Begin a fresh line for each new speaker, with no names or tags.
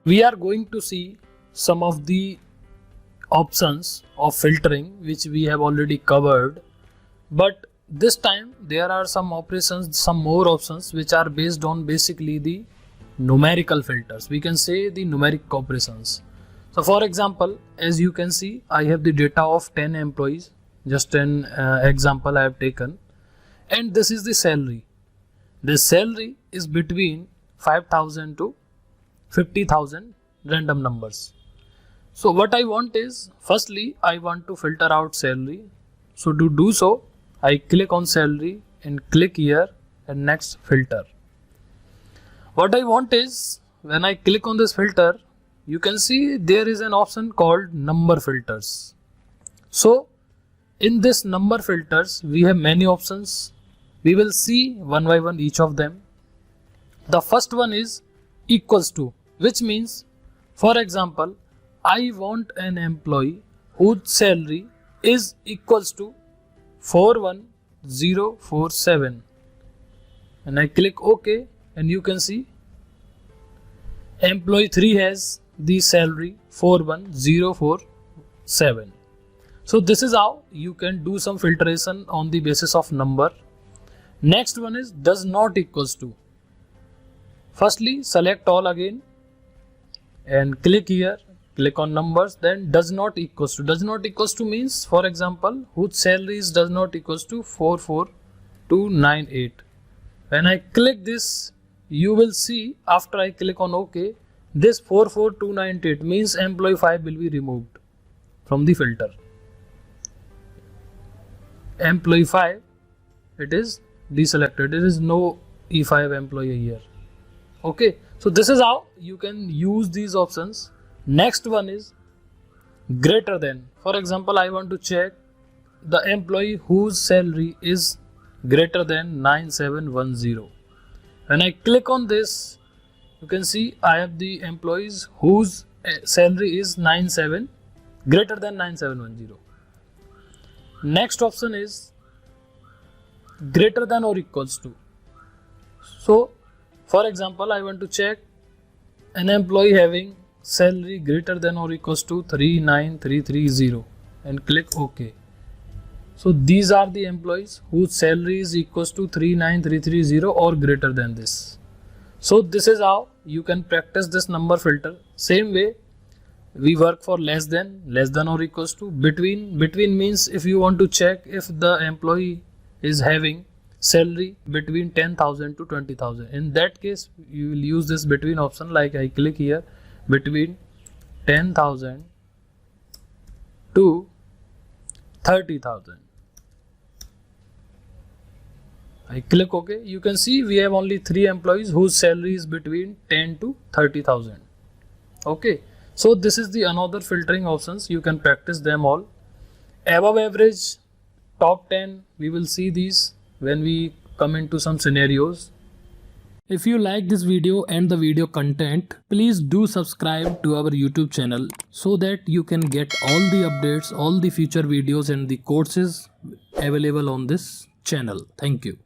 We are going to see some of the options of filtering which we have already covered, but this time there are some more options which are based on basically the numerical filters. We can say the numeric operations. So for example, as you can see, I have the data of 10 employees, just an example I have taken, and this is the salary. The salary is between 5,000 to 50,000 random numbers. So what I want is, firstly I want to filter out salary. So to do so, I click on salary and click here and next filter. What I want is, when I click on this filter, you can see there is an option called number filters. So in this number filters we have many options. We will see one by one each of them. The first one is equals to, which means, for example, I want an employee whose salary is equals to 41047, and I click OK, and you can see employee 3 has the salary 41047. So this is how you can do some filtration on the basis of number. Next one is does not equals to. Firstly, select all again and click here, click on numbers, then does not equals to. Does not equals to means, for example, whose salary is does not equals to 44298. When I click this, you will see after I click on OK, this 44298 means employee 5 will be removed from the filter. Employee 5, it is deselected. There is no E5 employee here. Okay, so this is how you can use these options. Next one is greater than. For example, I want to check the employee whose salary is greater than 9710. When I click on this, you can see I have the employees whose salary is greater than 9710. Next option is greater than or equals to. So for example, I want to check an employee having salary greater than or equals to 39330 and click OK. So these are the employees whose salary is equals to 39330 or greater than this. So this is how you can practice this number filter. Same way we work for less than or equals to. Between means if you want to check if the employee is having salary between 10,000 to 20,000. In that case, you will use this between option, like I click here between 10,000 to 30,000. I click OK. You can see we have only 3 employees whose salary is between 10 to 30,000. Okay. So this is the another filtering options. You can practice them all. Above average, top 10, we will see these when we come into some scenarios. If you like this video and the video content, please do subscribe to our YouTube channel so that you can get all the updates, all the future videos and the courses available on this channel. Thank you.